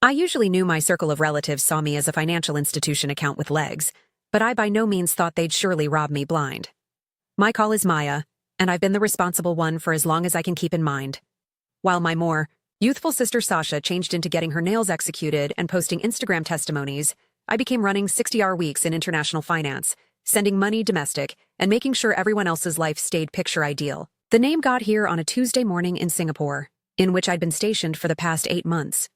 I usually knew my circle of relatives saw me as a financial institution account with legs, but I by no means thought they'd surely rob me blind. My call is Maya, and I've been the responsible one for as long as I can keep in mind. While my more youthful sister Sasha changed into getting her nails executed and posting Instagram testimonies, I became running 60-hour weeks in international finance, sending money domestic, and making sure everyone else's life stayed picture ideal. The name got here on a Tuesday morning in Singapore, in which I'd been stationed for the past 8 months.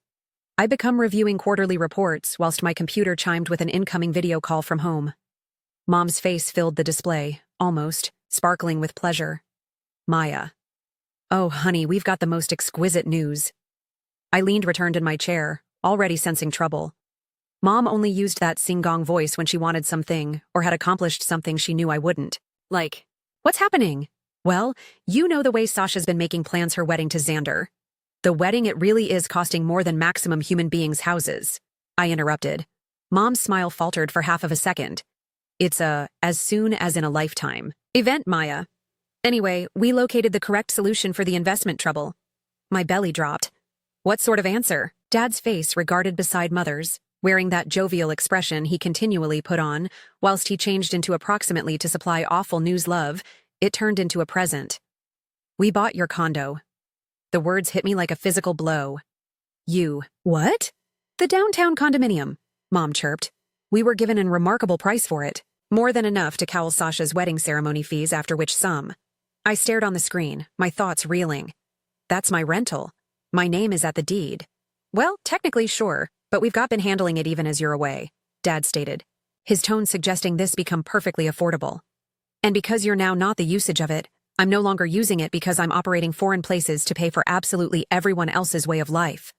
I'd become reviewing quarterly reports whilst my computer chimed with an incoming video call from home. Mom's face filled the display, almost, sparkling with pleasure. Maya. Oh, honey, we've got the most exquisite news. I returned in my chair, already sensing trouble. Mom only used that sing-gong voice when she wanted something or had accomplished something she knew I wouldn't. Like, what's happening? Well, you know the way Sasha's been making plans her wedding to Xander. The wedding, it really is costing more than maximum human beings' houses. I interrupted. Mom's smile faltered for half of a second. It's as soon as in a lifetime event, Maya. Anyway, we located the correct solution for the investment trouble. My belly dropped. What sort of answer? Dad's face regarded beside Mother's, wearing that jovial expression he continually put on, whilst he changed into approximately to supply awful news love, it turned into a present. We bought your condo. The words hit me like a physical blow. You. What? The downtown condominium, Mom chirped. We were given a remarkable price for it. More than enough to cowl Sasha's wedding ceremony fees, after which sum. I stared on the screen, my thoughts reeling. That's my rental. My name is at the deed. Well, technically sure, but we've been handling it even as you're away, Dad stated, his tone suggesting this become perfectly affordable. And because you're now not the usage of it, I'm no longer using it because I'm operating foreign places to pay for absolutely everyone else's way of life.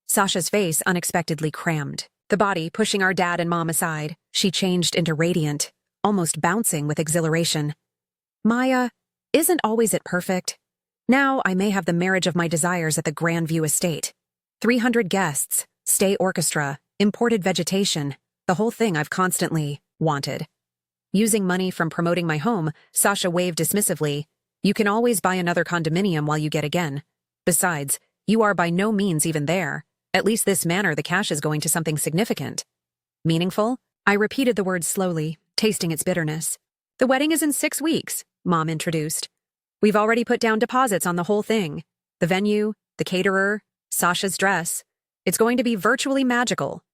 Sasha's face unexpectedly crammed. The body pushing our dad and Mom aside, she changed into radiant, almost bouncing with exhilaration. Maya, isn't always it perfect? Now I may have the marriage of my desires at the Grandview Estate. 300 guests, stay orchestra, imported vegetation, the whole thing I've constantly wanted. Using money from promoting my home, Sasha waved dismissively. You can always buy another condominium while you get again. Besides, you are by no means even there. At least this manner the cash is going to something significant. Meaningful? I repeated the word slowly, tasting its bitterness. The wedding is in 6 weeks, Mom introduced. We've already put down deposits on the whole thing. The venue, the caterer, Sasha's dress. It's going to be virtually magical.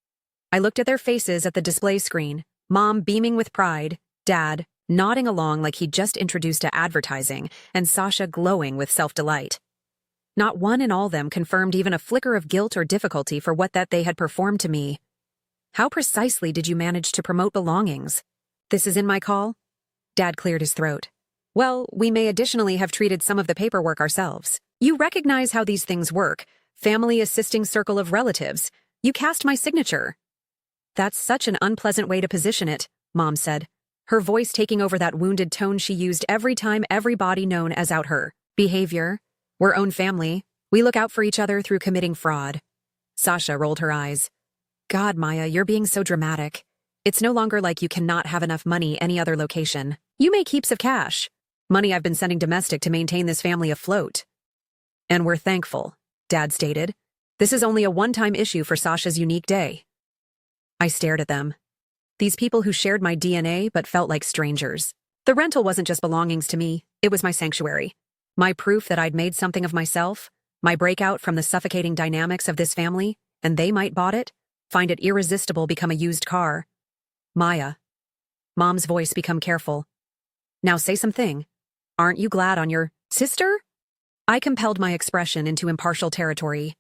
I looked at their faces at the display screen, Mom beaming with pride, Dad nodding along like he'd just introduced to advertising, and Sasha glowing with self-delight. Not one in all them confirmed even a flicker of guilt or difficulty for what that they had performed to me. How precisely did you manage to promote belongings? This is in my call? Dad cleared his throat. Well, we may additionally have treated some of the paperwork ourselves. You recognize how these things work. Family assisting circle of relatives. You cast my signature. That's such an unpleasant way to position it, Mom said, her voice taking over that wounded tone she used every time everybody known as out her behavior. We're own family. We look out for each other through committing fraud. Sasha rolled her eyes. God, Maya, you're being so dramatic. It's no longer like you cannot have enough money any other location. You make heaps of cash. Money I've been sending domestic to maintain this family afloat. And we're thankful, Dad stated. This is only a one-time issue for Sasha's unique day. I stared at them. These people who shared my DNA but felt like strangers. The rental wasn't just belongings to me, it was my sanctuary. My proof that I'd made something of myself, my breakout from the suffocating dynamics of this family, and they might bought it, find it irresistible, become a used car. Maya. Mom's voice become careful. Now say something. Aren't you glad on your sister? I compelled my expression into impartial territory.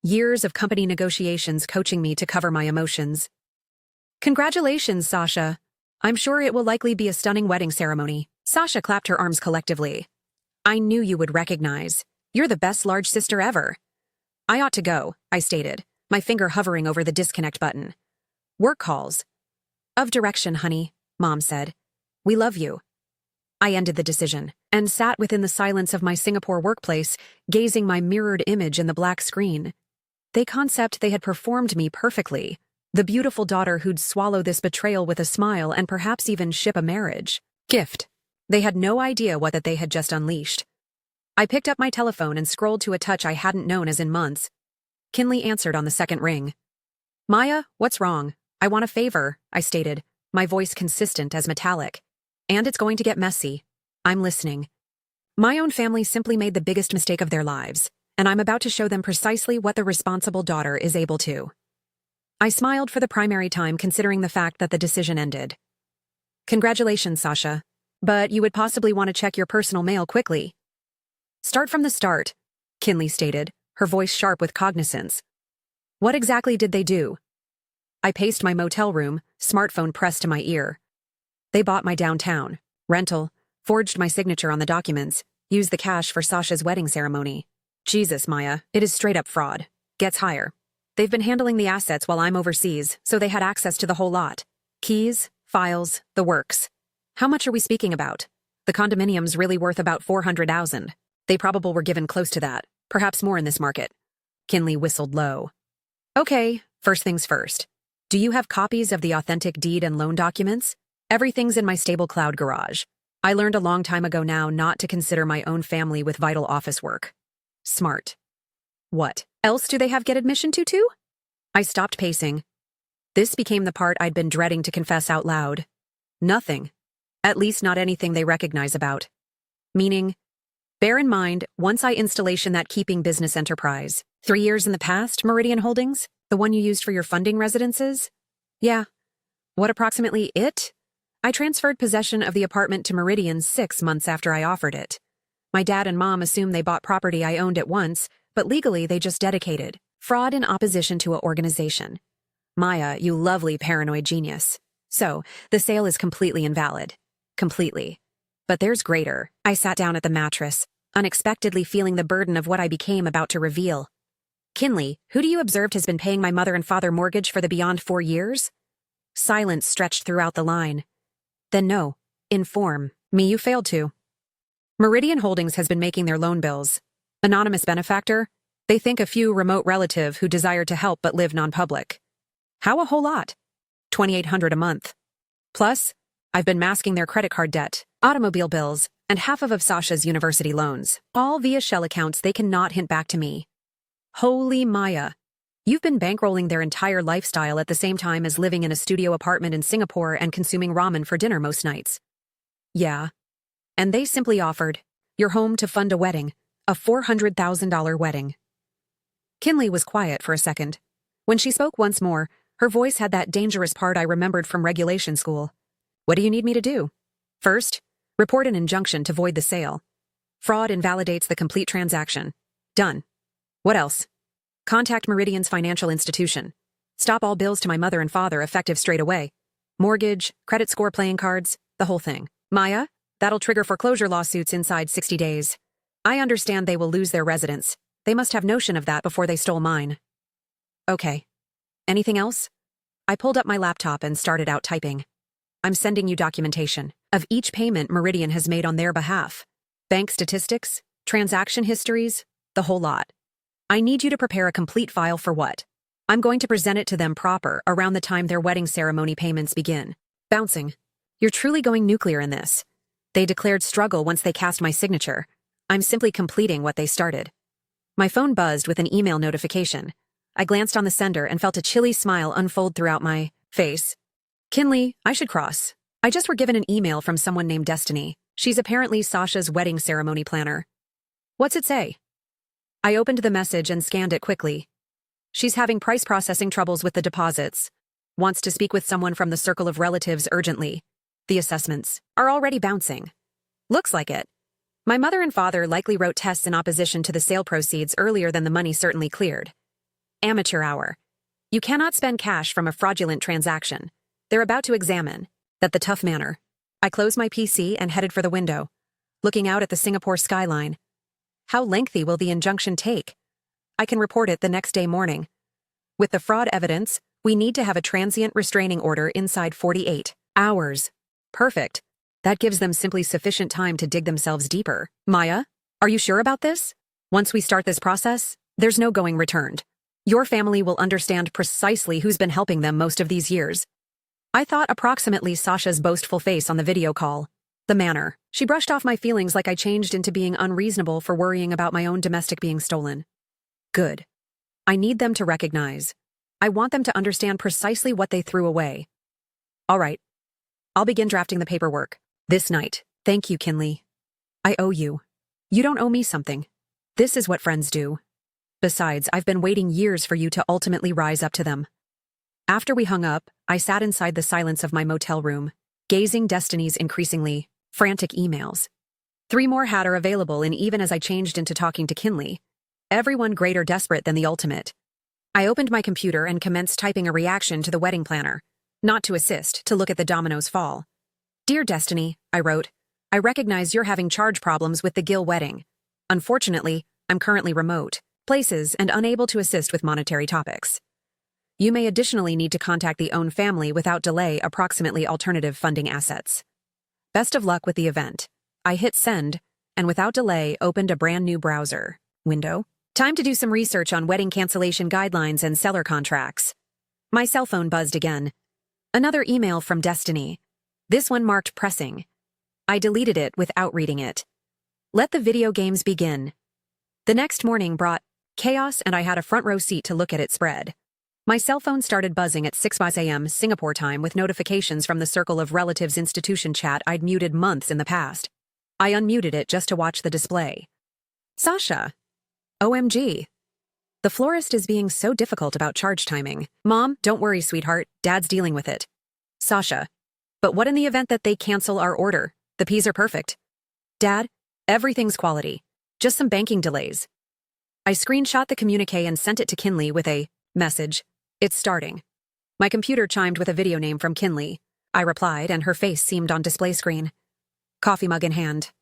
Years of company negotiations coaching me to cover my emotions. Congratulations, Sasha. I'm sure it will likely be a stunning wedding ceremony. Sasha clapped her arms collectively. I knew you would recognize. You're the best large sister ever. I ought to go, I stated, my finger hovering over the disconnect button. Work calls. Of direction, honey, Mom said. We love you. I ended the decision and sat within the silence of my Singapore workplace, gazing my mirrored image in the black screen. They had performed me perfectly. The beautiful daughter who'd swallow this betrayal with a smile and perhaps even ship a marriage. Gift. They had no idea what that they had just unleashed. I picked up my telephone and scrolled to a touch I hadn't known as in months. Kinley answered on the second ring. Maya, what's wrong? I want a favor, I stated, my voice consistent as metallic. And it's going to get messy. I'm listening. My own family simply made the biggest mistake of their lives, and I'm about to show them precisely what the responsible daughter is able to. I smiled for the primary time considering the fact that the decision ended. Congratulations, Sasha. But you would possibly want to check your personal mail quickly. Start from the start, Kinley stated, her voice sharp with cognizance. What exactly did they do? I paced my motel room, smartphone pressed to my ear. They bought my downtown rental, forged my signature on the documents, used the cash for Sasha's wedding ceremony. Jesus, Maya, it is straight up fraud. Gets higher. They've been handling the assets while I'm overseas, so they had access to the whole lot. Keys, files, the works. How much are we speaking about? The condominium's really worth about $400,000. They probably were given close to that, perhaps more in this market. Kinley whistled low. Okay, first things first. Do you have copies of the authentic deed and loan documents? Everything's in my stable cloud garage. I learned a long time ago now not to consider my own family with vital office work. Smart. What else do they have get admission to too? I stopped pacing. This became the part I'd been dreading to confess out loud. Nothing. At least not anything they recognize about. Meaning, bear in mind, once I installation that keeping business enterprise. 3 years in the past, Meridian Holdings? The one you used for your funding residences? Yeah. What approximately it? I transferred possession of the apartment to Meridian 6 months after I offered it. My dad and mom assumed they bought property I owned at once, but legally they just dedicated. Fraud in opposition to an organization. Maya, you lovely paranoid genius. So, the sale is completely invalid. Completely. But there's greater. I sat down at the mattress, unexpectedly feeling the burden of what I became about to reveal. Kinley, who do you observe has been paying my mother and father mortgage for the beyond 4 years? Silence stretched throughout the line. Then no. Inform me you failed to. Meridian Holdings has been making their loan bills. Anonymous benefactor? They think a few remote relative who desire to help but live non-public. How a whole lot? $2,800 a month. Plus, I've been masking their credit card debt, automobile bills, and half of Sasha's university loans, all via shell accounts they cannot hint back to me. Holy Maya. You've been bankrolling their entire lifestyle at the same time as living in a studio apartment in Singapore and consuming ramen for dinner most nights. Yeah. And they simply offered your home to fund a wedding, a $400,000 wedding. Kinley was quiet for a second. When she spoke once more, her voice had that dangerous part I remembered from regulation school. What do you need me to do? First, report an injunction to void the sale. Fraud invalidates the complete transaction. Done. What else? Contact Meridian's financial institution. Stop all bills to my mother and father effective straight away. Mortgage, credit score playing cards, the whole thing. Maya, that'll trigger foreclosure lawsuits inside 60 days. I understand they will lose their residence. They must have notion of that before they stole mine. Okay. Anything else? I pulled up my laptop and started out typing. I'm sending you documentation of each payment Meridian has made on their behalf. Bank statistics, transaction histories, the whole lot. I need you to prepare a complete file for what? I'm going to present it to them proper around the time their wedding ceremony payments begin. Bouncing. You're truly going nuclear in this. They declared struggle once they cast my signature. I'm simply completing what they started. My phone buzzed with an email notification. I glanced on the sender and felt a chilly smile unfold throughout my face. Kinley, I should cross. I just were given an email from someone named Destiny. She's apparently Sasha's wedding ceremony planner. What's it say? I opened the message and scanned it quickly. She's having price processing troubles with the deposits. Wants to speak with someone from the circle of relatives urgently. The assessments are already bouncing. Looks like it. My mother and father likely wrote tests in opposition to the sale proceeds earlier than the money certainly cleared. Amateur hour. You cannot spend cash from a fraudulent transaction. They're about to examine. That the tough manner. I closed my PC and headed for the window, looking out at the Singapore skyline. How lengthy will the injunction take? I can report it the next day morning. With the fraud evidence, we need to have a transient restraining order inside 48 hours. Perfect. That gives them simply sufficient time to dig themselves deeper. Maya, are you sure about this? Once we start this process, there's no going returned. Your family will understand precisely who's been helping them most of these years. I thought approximately Sasha's boastful face on the video call. The manner. She brushed off my feelings like I changed into being unreasonable for worrying about my own domestic being stolen. Good. I need them to recognize. I want them to understand precisely what they threw away. All right. I'll begin drafting the paperwork. This night. Thank you, Kinley. I owe you. You don't owe me something. This is what friends do. Besides, I've been waiting years for you to ultimately rise up to them. After we hung up, I sat inside the silence of my motel room, gazing Destiny's increasingly frantic emails. 3 more had her available, and even as I changed into talking to Kinley, everyone greater desperate than the ultimate. I opened my computer and commenced typing a reaction to the wedding planner, not to assist, to look at the dominoes fall. Dear Destiny, I wrote, I recognize you're having charge problems with the Gill wedding. Unfortunately, I'm currently remote, places, and unable to assist with monetary topics. You may additionally need to contact the own family without delay approximately alternative funding assets. Best of luck with the event. I hit send, and without delay opened a brand new browser window. Time to do some research on wedding cancellation guidelines and seller contracts. My cell phone buzzed again. Another email from Destiny. This one marked pressing. I deleted it without reading it. Let the video games begin. The next morning brought chaos, and I had a front row seat to look at it spread. My cell phone started buzzing at 6 a.m. Singapore time with notifications from the Circle of Relatives institution chat I'd muted months in the past. I unmuted it just to watch the display. Sasha. OMG. The florist is being so difficult about charge timing. Mom, don't worry, sweetheart. Dad's dealing with it. Sasha. But what in the event that they cancel our order? The peas are perfect. Dad, everything's quality. Just some banking delays. I screenshot the communique and sent it to Kinley with a message. It's starting. My computer chimed with a video name from Kinley. I replied, and her face seemed on display screen. Coffee mug in hand.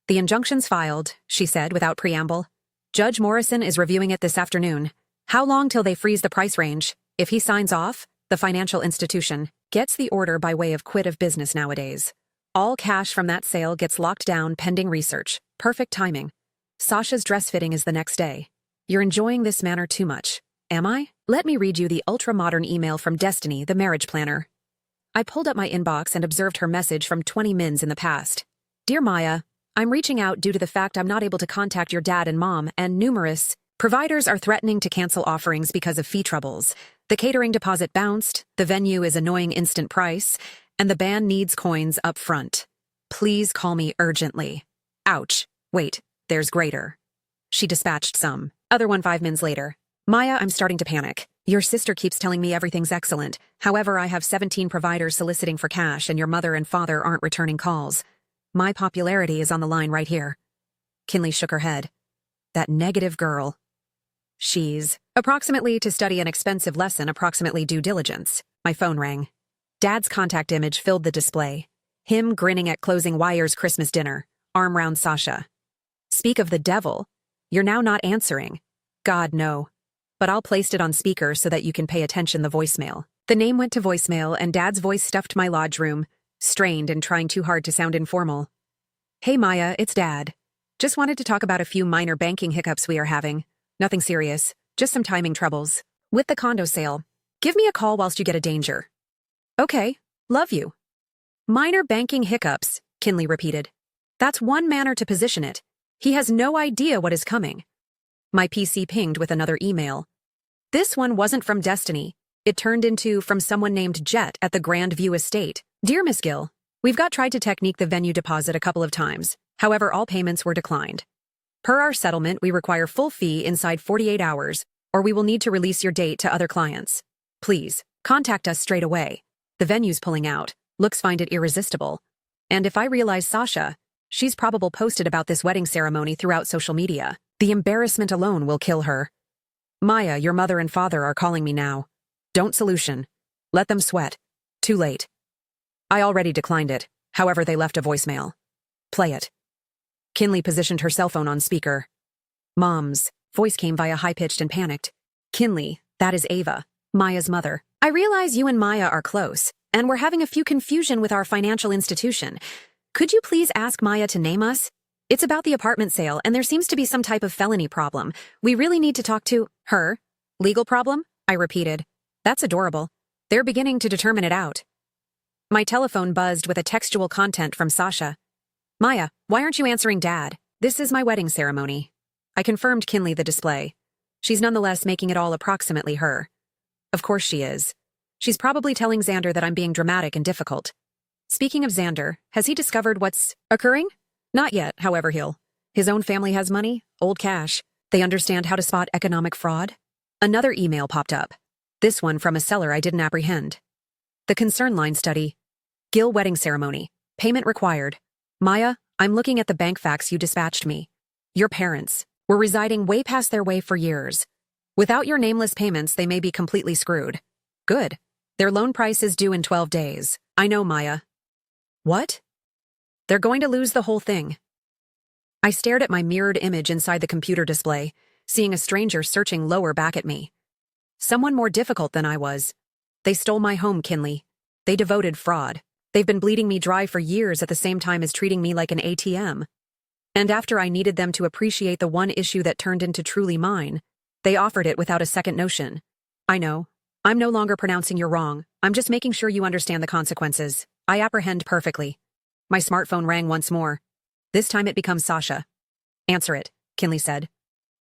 The injunction's filed, she said without preamble. Judge Morrison is reviewing it this afternoon. How long till they freeze the price range? If he signs off, the financial institution gets the order by way of quit of business nowadays. All cash from that sale gets locked down pending research. Perfect timing. Sasha's dress fitting is the next day. You're enjoying this manner too much. Am I? Let me read you the ultra-modern email from Destiny, the marriage planner. I pulled up my inbox and observed her message from 20 mins in the past. Dear Maya, I'm reaching out due to the fact I'm not able to contact your dad and mom, and numerous providers are threatening to cancel offerings because of fee troubles. The catering deposit bounced, the venue is annoying instant price, and the band needs coins up front. Please call me urgently. Ouch. Wait, there's greater. She dispatched some. Other one 5 mins later. Maya, I'm starting to panic. Your sister keeps telling me everything's excellent. However, I have 17 providers soliciting for cash, and your mother and father aren't returning calls. My popularity is on the line right here. Kinley shook her head. That negative girl. She's approximately to study an expensive lesson, approximately due diligence. My phone rang. Dad's contact image filled the display. Him grinning at closing wires Christmas dinner, arm round Sasha. Speak of the devil. You're now not answering. God, no. But I'll place it on speaker so that you can pay attention the voicemail. The name went to voicemail, and Dad's voice stuffed my lodge room, strained and trying too hard to sound informal. Hey Maya, it's Dad. Just wanted to talk about a few minor banking hiccups we are having. Nothing serious, just some timing troubles. With the condo sale. Give me a call whilst you get a danger. Okay, love you. Minor banking hiccups, Kinley repeated. That's one manner to position it. He has no idea what is coming. My PC pinged with another email. This one wasn't from Destiny. It turned into from someone named Jet at the Grand View Estate. Dear Miss Gill, we've tried to technique the venue deposit a couple of times. However, all payments were declined. Per our settlement, we require full fee inside 48 hours, or we will need to release your date to other clients. Please, contact us straight away. The venue's pulling out. Looks find it irresistible. And if I realize Sasha, she's probably posted about this wedding ceremony throughout social media. The embarrassment alone will kill her. Maya, your mother and father are calling me now. Don't solution. Let them sweat. Too late. I already declined it. However, they left a voicemail. Play it. Kinley positioned her cell phone on speaker. Mom's voice came via high-pitched and panicked. Kinley, that is Ava, Maya's mother. I realize you and Maya are close, and we're having a few confusion with our financial institution. Could you please ask Maya to name us? It's about the apartment sale, and there seems to be some type of felony problem. We really need to talk to her. Legal problem? I repeated. That's adorable. They're beginning to determine it out. My telephone buzzed with a textual content from Sasha. Maya, why aren't you answering Dad? This is my wedding ceremony. I confirmed Kinley the display. She's nonetheless making it all approximately her. Of course she is. She's probably telling Xander that I'm being dramatic and difficult. Speaking of Xander, has he discovered what's occurring? Not yet, however his own family has money, old cash. They understand how to spot economic fraud. Another email popped up. This one from a seller I didn't apprehend. The concern line study. Gil wedding ceremony. Payment required. Maya, I'm looking at the bank fax you dispatched me. Your parents were residing way past their way for years. Without your nameless payments, they may be completely screwed. Good. Their loan price is due in 12 days. I know, Maya. What? They're going to lose the whole thing. I stared at my mirrored image inside the computer display, seeing a stranger searching lower back at me. Someone more difficult than I was. They stole my home, Kinley. They devoted fraud. They've been bleeding me dry for years at the same time as treating me like an ATM. And after I needed them to appreciate the one issue that turned into truly mine, they offered it without a second notion. I know. I'm no longer pronouncing you're wrong. I'm just making sure you understand the consequences. I apprehend perfectly. My smartphone rang once more. This time it becomes Sasha. Answer it, Kinley said.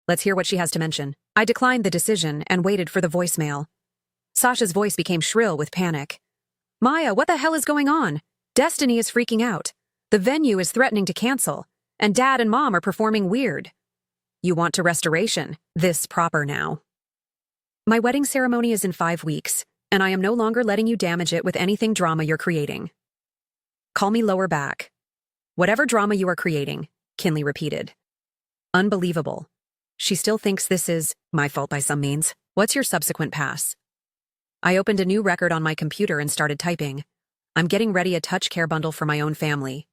Let's hear what she has to mention. I declined the decision and waited for the voicemail. Sasha's voice became shrill with panic. Maya, what the hell is going on? Destiny is freaking out. The venue is threatening to cancel, and Dad and Mom are performing weird. You want to restoration. This proper now. My wedding ceremony is in 5 weeks, and I am no longer letting you damage it with anything drama you're creating. Call me lower back. Whatever drama you are creating, Kinley repeated. Unbelievable. She still thinks this is my fault by some means. What's your subsequent pass? I opened a new record on my computer and started typing. I'm getting ready a touch care bundle for my own family.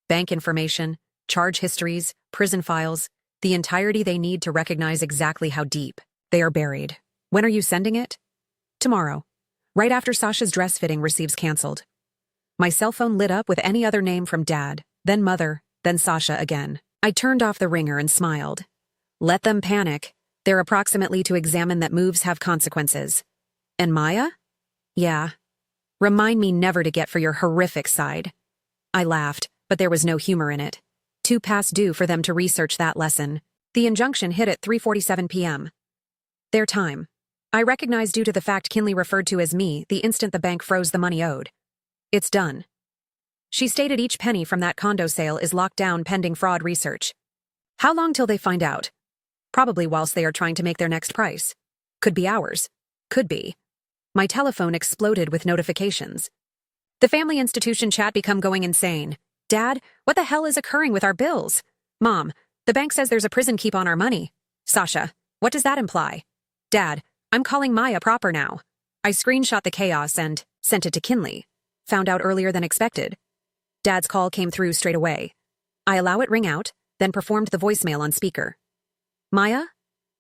Bank information, charge histories, prison files, the entirety they need to recognize exactly how deep they are buried. When are you sending it? Tomorrow. Right after Sasha's dress fitting receives canceled. My cell phone lit up with any other name from Dad, then Mother, then Sasha again. I turned off the ringer and smiled. Let them panic. They're approximately to examine that moves have consequences. And Maya? Yeah. Remind me never to get for your horrific side. I laughed, but there was no humor in it. 2 past due for them to research that lesson. The injunction hit at 3:47 p.m. Their time. I recognized due to the fact Kinley referred to as me the instant the bank froze the money owed. It's done. She stated each penny from that condo sale is locked down pending fraud research. How long till they find out? Probably whilst they are trying to make their next price. Could be hours. Could be. My telephone exploded with notifications. The family institution chat become going insane. Dad, what the hell is occurring with our bills? Mom, the bank says there's a prison keep on our money. Sasha, what does that imply? Dad, I'm calling Maya proper now. I screenshot the chaos and sent it to Kinley. Found out earlier than expected. Dad's call came through straight away. I allow it ring out, then performed the voicemail on speaker. Maya,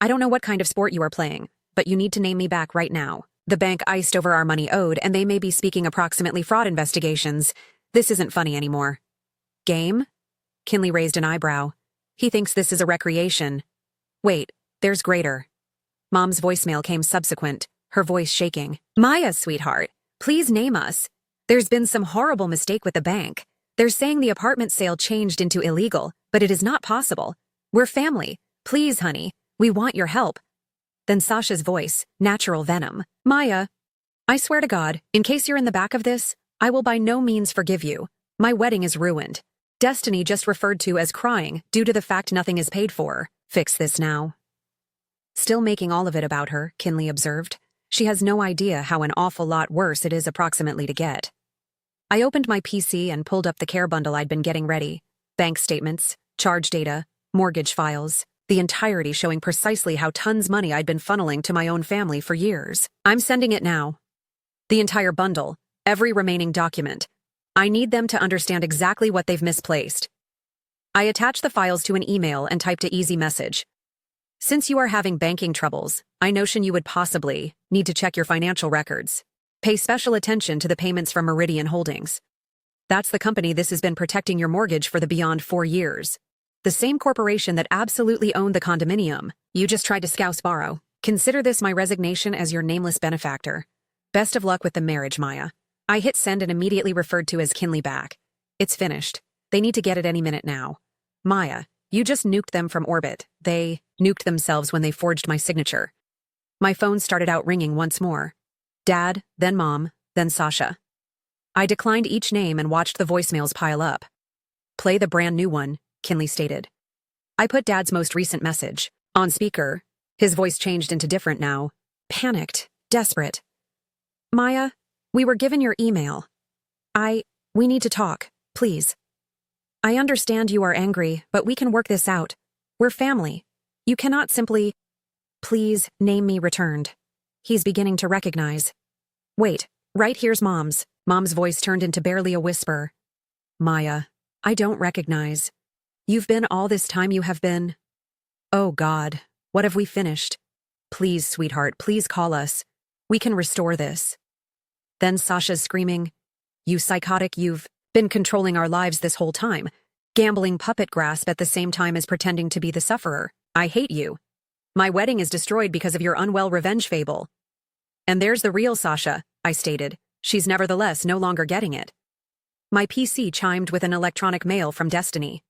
I don't know what kind of sport you are playing, but you need to name me back right now. The bank iced over our money owed, and they may be speaking approximately fraud investigations. This isn't funny anymore. Game? Kinley raised an eyebrow. He thinks this is a recreation. Wait, there's greater. Mom's voicemail came subsequent, her voice shaking. Maya, sweetheart, please name us. There's been some horrible mistake with the bank. They're saying the apartment sale changed into illegal, but it is not possible. We're family. Please, honey, we want your help. Then Sasha's voice, natural venom. Maya, I swear to God, in case you're in the back of this, I will by no means forgive you. My wedding is ruined. Destiny just referred to as crying due to the fact nothing is paid for. Fix this now. Still making all of it about her, Kinley observed. She has no idea how an awful lot worse it is approximately to get. I opened my PC and pulled up the care bundle I'd been getting ready. Bank statements, charge data, mortgage files. The entirety showing precisely how tons money I'd been funneling to my own family for years. I'm sending it now. The entire bundle, every remaining document. I need them to understand exactly what they've misplaced. I attached the files to an email and typed a easy message. Since you are having banking troubles, I notion you would possibly need to check your financial records. Pay special attention to the payments from Meridian Holdings. That's the company this has been protecting your mortgage for the beyond 4 years. The same corporation that absolutely owned the condominium. You just tried to scouse borrow. Consider this my resignation as your nameless benefactor. Best of luck with the marriage, Maya. I hit send and immediately referred to as Kinley back. It's finished. They need to get it any minute now. Maya, You just nuked them from orbit. They nuked themselves when they forged my signature. My phone started out ringing once more. Dad, then Mom, then Sasha. I declined each name and watched the voicemails pile up. Play the brand new one, Kinley stated. I put Dad's most recent message on speaker. His voice changed into different now. Panicked, desperate. Maya, we were given your email. We need to talk, please. I understand you are angry, but we can work this out. We're family. You cannot simply... Please, name me returned. He's beginning to recognize. Wait, right here's Mom's. Mom's voice turned into barely a whisper. Maya, I don't recognize. You've been all this time you have been... Oh God, what have we finished? Please, sweetheart, please call us. We can restore this. Then Sasha's screaming, You psychotic, you've been controlling our lives this whole time, gambling puppet grasp at the same time as pretending to be the sufferer. I hate you. My wedding is destroyed because of your unwell revenge fable. And there's the real Sasha, I stated. She's nevertheless no longer getting it. My PC chimed with an electronic mail from Destiny.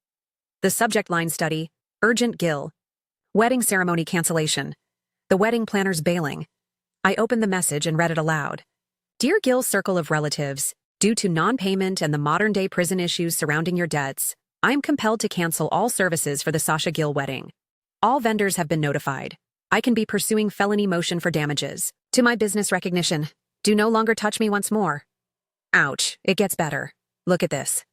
The subject line study, Urgent Gil. Wedding ceremony cancellation. The wedding planner's bailing. I opened the message and read it aloud. Dear Gil Circle of Relatives, due to non-payment and the modern-day prison issues surrounding your debts, I am compelled to cancel all services for the Sasha Gil wedding. All vendors have been notified. I can be pursuing felony motion for damages. To my business recognition, do no longer touch me once more. Ouch, it gets better. Look at this.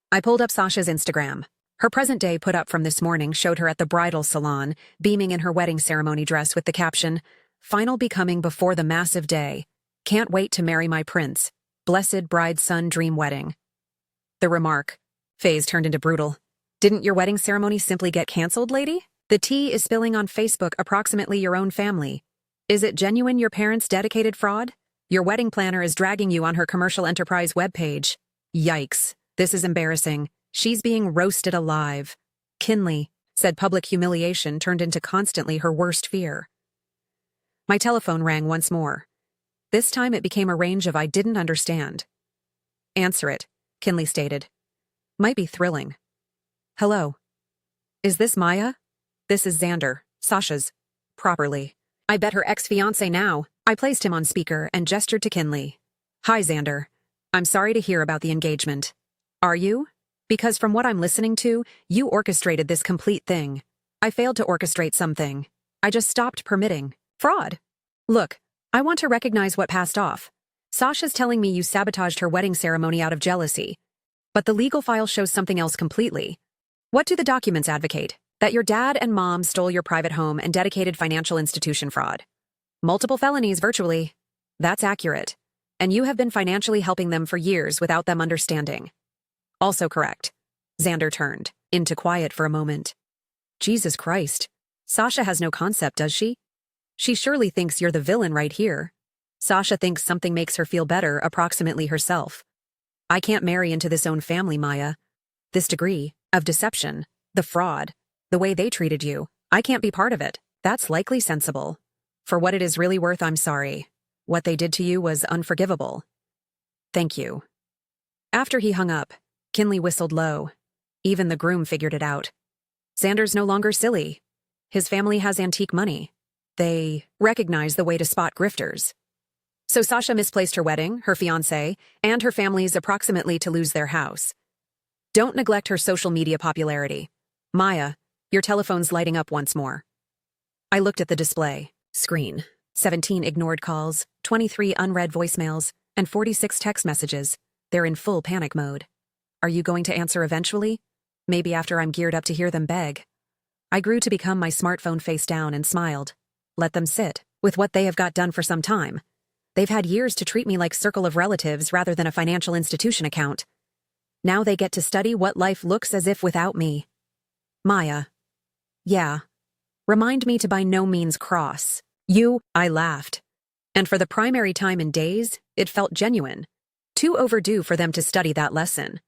I pulled up Sasha's Instagram. Her present day put up from this morning showed her at the bridal salon, beaming in her wedding ceremony dress with the caption, Final becoming before the massive day. Can't wait to marry my prince. Blessed bride-son dream wedding. The remark. Phase turned into brutal. Didn't your wedding ceremony simply get canceled, lady? The tea is spilling on Facebook approximately your own family. Is it genuine your parents' dedicated fraud? Your wedding planner is dragging you on her commercial enterprise webpage. Yikes. This is embarrassing. She's being roasted alive. Kinley said public humiliation turned into constantly her worst fear. My telephone rang once more. This time it became a range of I didn't understand. Answer it, Kinley stated. Might be thrilling. Hello. Is this Maya? This is Xander, Sasha's. Properly. I bet her ex-fiancé now. I placed him on speaker and gestured to Kinley. Hi, Xander. I'm sorry to hear about the engagement. Are you? Because from what I'm listening to, you orchestrated this complete thing. I failed to orchestrate something. I just stopped permitting. Fraud. Look, I want to recognize what passed off. Sasha's telling me you sabotaged her wedding ceremony out of jealousy. But the legal file shows something else completely. What do the documents advocate? That your dad and mom stole your private home and dedicated financial institution fraud. Multiple felonies virtually. That's accurate. And you have been financially helping them for years without them understanding. Also correct. Xander turned into quiet for a moment. Jesus Christ. Sasha has no concept, does she? She surely thinks you're the villain right here. Sasha thinks something makes her feel better, approximately herself. I can't marry into this own family, Maya. This degree of deception, the fraud, the way they treated you, I can't be part of it. That's likely sensible. For what it is really worth, I'm sorry. What they did to you was unforgivable. Thank you. After he hung up, Kinley whistled low. Even the groom figured it out. Xander's no longer silly. His family has antique money. They recognize the way to spot grifters. So Sasha misplaced her wedding, her fiancé, and her family's approximately to lose their house. Don't neglect her social media popularity. Maya, your telephone's lighting up once more. I looked at the display. Screen. 17 ignored calls, 23 unread voicemails, and 46 text messages. They're in full panic mode. Are you going to answer eventually? Maybe after I'm geared up to hear them beg. I grew to become my smartphone face down and smiled. Let them sit, with what they have got done for some time. They've had years to treat me like circle of relatives rather than a financial institution account. Now they get to study what life looks as if without me. Maya. Yeah. Remind me to by no means cross. I laughed. And for the primary time in days, it felt genuine. Too overdue for them to study that lesson.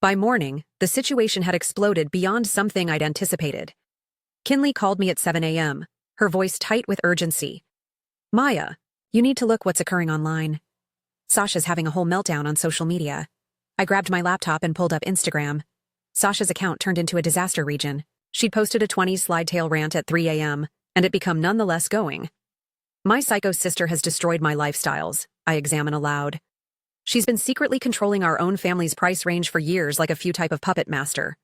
By morning, the situation had exploded beyond something I'd anticipated. Kinley called me at 7 a.m., her voice tight with urgency. Maya, you need to look what's occurring online. Sasha's having a whole meltdown on social media. I grabbed my laptop and pulled up Instagram. Sasha's account turned into a disaster region. She'd posted a 20 slide tail rant at 3 a.m., and it become nonetheless going. My psycho sister has destroyed my lifestyles, I examine aloud. She's been secretly controlling our own family's price range for years like a few type of puppet master.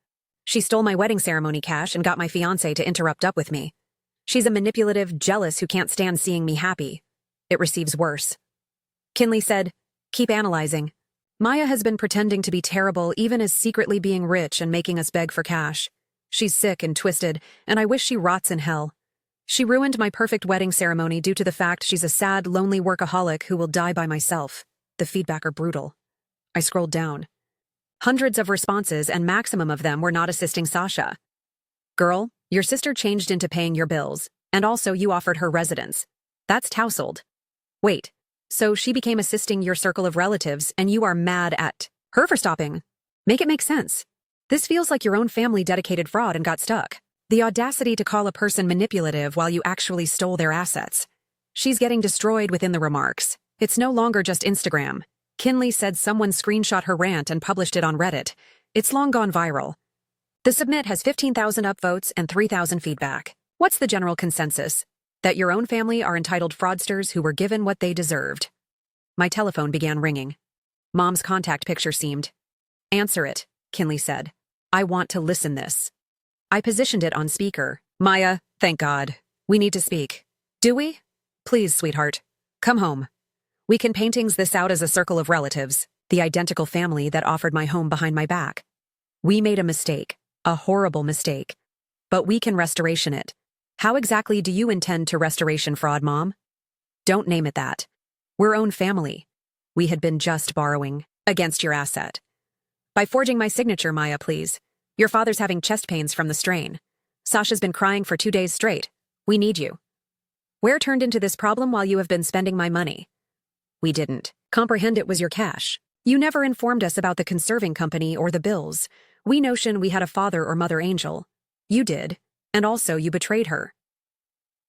She stole my wedding ceremony cash and got my fiancé to interrupt up with me. She's a manipulative, jealous who can't stand seeing me happy. It receives worse. Kinley said, "Keep analyzing. Maya has been pretending to be terrible even as secretly being rich and making us beg for cash. She's sick and twisted, and I wish she rots in hell. She ruined my perfect wedding ceremony due to the fact she's a sad, lonely workaholic who will die by myself. The feedback are brutal." I scrolled down. Hundreds of responses, and maximum of them were not assisting Sasha. "Girl, your sister changed into paying your bills, and also you offered her residence. That's tousled. Wait, so she became assisting your circle of relatives, and you are mad at her for stopping? Make it make sense. This feels like your own family dedicated fraud and got stuck. The audacity to call a person manipulative while you actually stole their assets. She's getting destroyed within the remarks. It's no longer just Instagram. Kinley said someone screenshot her rant and published it on Reddit. It's long gone viral. The submit has 15,000 upvotes and 3,000 feedback. What's the general consensus? That your own family are entitled fraudsters who were given what they deserved. My telephone began ringing. Mom's contact picture seemed. "Answer it," Kinley said. "I want to listen this." I positioned it on speaker. "Maya, thank God. We need to speak." "Do we?" "Please, sweetheart. Come home. We can paintings this out as a circle of relatives, the identical family that offered my home behind my back. We made a mistake, a horrible mistake. But we can restoration it. How exactly do you intend to restoration fraud, Mom?" "Don't name it that. We're own family. We had been just borrowing against your asset. By forging my signature, Maya, please. Your father's having chest pains from the strain. Sasha's been crying for 2 days straight. We need you. Where turned into this problem while you have been spending my money?" "We didn't comprehend it was your cash. You never informed us about the conserving company or the bills. We notion we had a father or mother angel. You did, and also you betrayed her."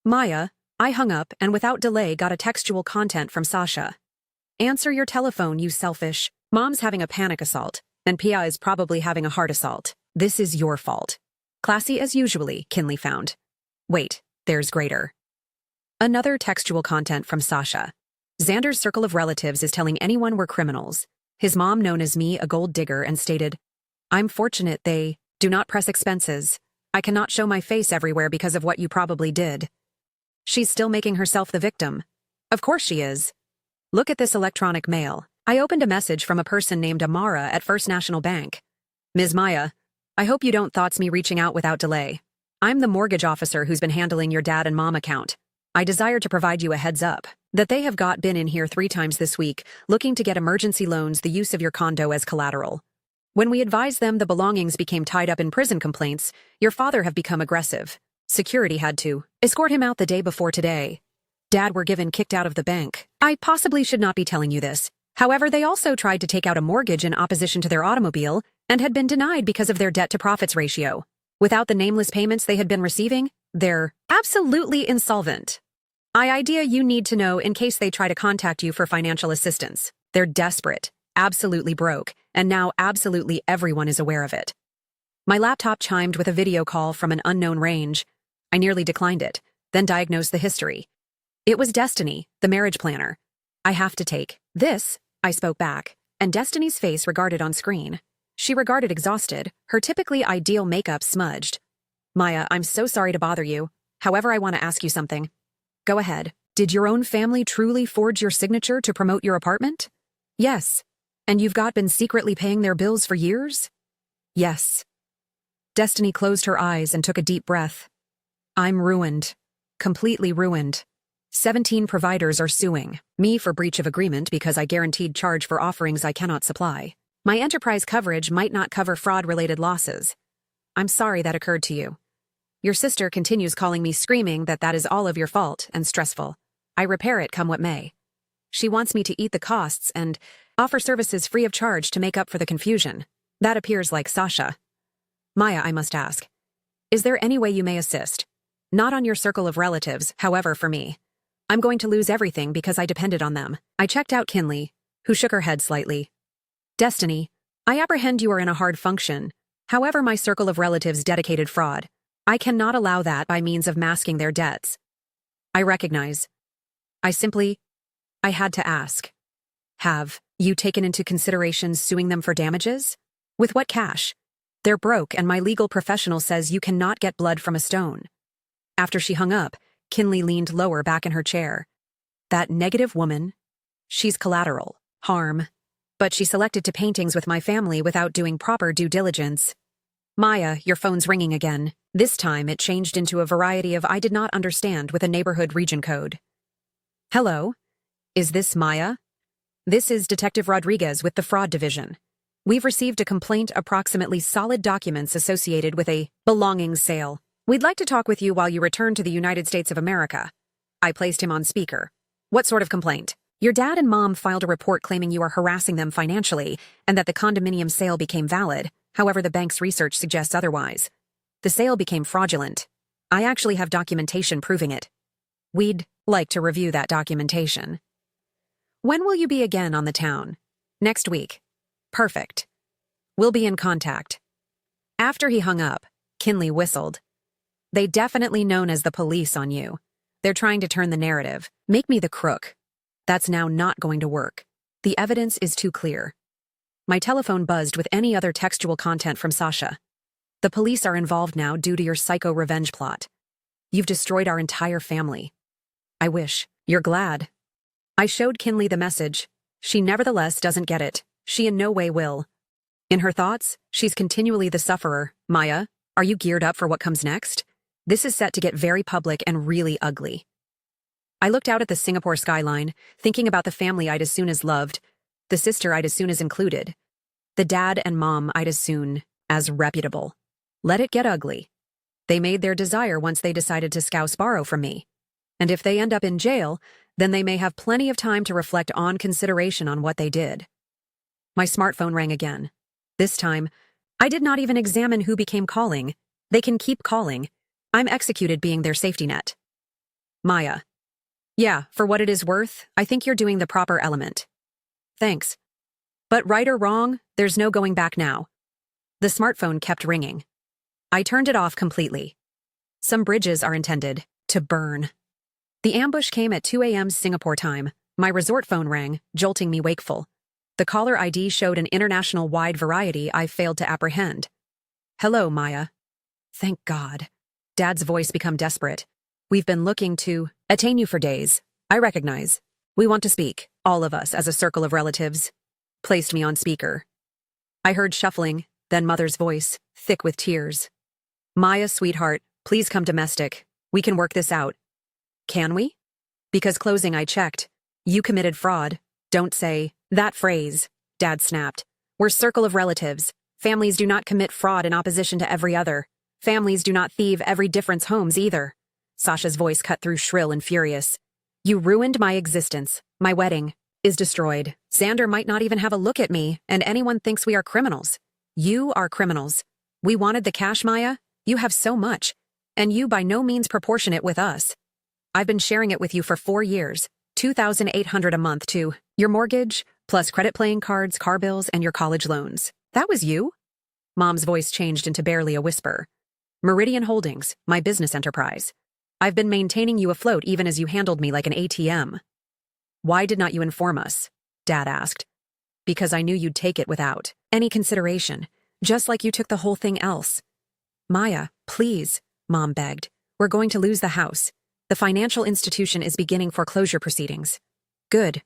"Maya," I hung up and without delay got a textual content from Sasha. "Answer your telephone, you selfish. Mom's having a panic assault, and Pia is probably having a heart assault. This is your fault. Classy as usually," Kinley found. "Wait, there's greater." Another textual content from Sasha. "Xander's circle of relatives is telling anyone we're criminals. His mom known as me a gold digger and stated, 'I'm fortunate they do not press expenses. I cannot show my face everywhere because of what you probably did.' She's still making herself the victim. Of course she is. Look at this electronic mail. I opened a message from a person named Amara at First National Bank. Ms. Maya, I hope you don't thoughts me reaching out without delay. I'm the mortgage officer who's been handling your dad and mom account. I desire to provide you a heads up that they have been in here 3 times this week, looking to get emergency loans the use of your condo as collateral. When we advised them the belongings became tied up in prison complaints, your father have become aggressive. Security had to escort him out the day before today. Dad were given kicked out of the bank. I possibly should not be telling you this. However, they also tried to take out a mortgage in opposition to their automobile and had been denied because of their debt-to-profits ratio. Without the nameless payments they had been receiving, they're absolutely insolvent. Idea you need to know in case they try to contact you for financial assistance. They're desperate, absolutely broke, and now absolutely everyone is aware of it." My laptop chimed with a video call from an unknown range. I nearly declined it, then diagnosed the history. It was Destiny, the marriage planner. "I have to take this," I spoke back, and Destiny's face regarded on screen. She regarded exhausted, her typically ideal makeup smudged. "Maya, I'm so sorry to bother you. However, I want to ask you something." "Go ahead. Did your own family truly forge your signature to promote your apartment?" "Yes. And you've been secretly paying their bills for years?" "Yes." Destiny closed her eyes and took a deep breath. "I'm ruined. Completely ruined. 17 providers are suing me for breach of agreement because I guaranteed charge for offerings I cannot supply. My enterprise coverage might not cover fraud-related losses. I'm sorry that occurred to you. Your sister continues calling me screaming that is all of your fault and stressful. I repair it come what may. She wants me to eat the costs and offer services free of charge to make up for the confusion. That appears like Sasha. Maya, I must ask, is there any way you may assist? Not on your circle of relatives, however, for me. I'm going to lose everything because I depended on them." I checked out Kinley, who shook her head slightly. "Destiny, I apprehend you are in a hard function. However, my circle of relatives dedicated fraud. I cannot allow that by means of masking their debts. I recognize. I had to ask. Have you taken into consideration suing them for damages? With what cash? They're broke, and my legal professional says you cannot get blood from a stone. After she hung up, Kinley leaned lower back in her chair. That negative woman, she's collateral harm. But she selected to paintings with my family without doing proper due diligence. Maya, your phone's ringing again. This time it changed into a variety of I did not understand with a neighborhood region code. Hello? Is this Maya? This is Detective Rodriguez with the Fraud Division. We've received a complaint approximately solid documents associated with a belongings sale. We'd like to talk with you while you return to the United States of America. I placed him on speaker. What sort of complaint? Your dad and mom filed a report claiming you are harassing them financially and that the condominium sale became valid. However, the bank's research suggests otherwise. The sale became fraudulent. I actually have documentation proving it. We'd like to review that documentation. When will you be again on the town? Next week. Perfect. We'll be in contact. After he hung up, Kinley whistled. They definitely known as the police on you. They're trying to turn the narrative. Make me the crook. That's now not going to work. The evidence is too clear. My telephone buzzed with any other textual content from Sasha. The police are involved now due to your psycho revenge plot. You've destroyed our entire family. I wish. You're glad. I showed Kinley the message. She nevertheless doesn't get it. She in no way will. In her thoughts, she's continually the sufferer. Maya, are you geared up for what comes next? This is set to get very public and really ugly. I looked out at the Singapore skyline, thinking about the family I'd as soon as loved, the sister I'd as soon as included, the dad and mom I'd as soon as reputable. Let it get ugly. They made their desire once they decided to scouse borrow from me. And if they end up in jail, then they may have plenty of time to reflect on consideration on what they did. My smartphone rang again. This time, I did not even examine who became calling. They can keep calling. I'm executed being their safety net. Maya. Yeah, for what it is worth, I think you're doing the proper element. Thanks. But right or wrong, there's no going back now. The smartphone kept ringing. I turned it off completely. Some bridges are intended to burn. The ambush came at 2 a.m. Singapore time. My resort phone rang, jolting me wakeful. The caller ID showed an international-wide variety I failed to apprehend. Hello, Maya. Thank God. Dad's voice became desperate. We've been looking to attain you for days. I recognize. We want to speak, all of us as a circle of relatives. Placed me on speaker. I heard shuffling, then Mother's voice, thick with tears. Maya, sweetheart, please come domestic. We can work this out. Can we? Because closing I checked. You committed fraud. Don't say that phrase, Dad snapped. We're circle of relatives. Families do not commit fraud in opposition to every other. Families do not thieve every difference homes either. Sasha's voice cut through shrill and furious. You ruined my existence. My wedding is destroyed. Xander might not even have a look at me, and anyone thinks we are criminals. You are criminals. We wanted the cash, Maya. You have so much. And you by no means proportionate with us. I've been sharing it with you for 4 years. $2,800 a month to your mortgage, plus credit playing cards, car bills, and your college loans. That was you? Mom's voice changed into barely a whisper. Meridian Holdings, my business enterprise. I've been maintaining you afloat even as you handled me like an ATM. Why did not you inform us? Dad asked. Because I knew you'd take it without any consideration, just like you took the whole thing else. Maya, please, Mom begged. We're going to lose the house. The financial institution is beginning foreclosure proceedings. Good.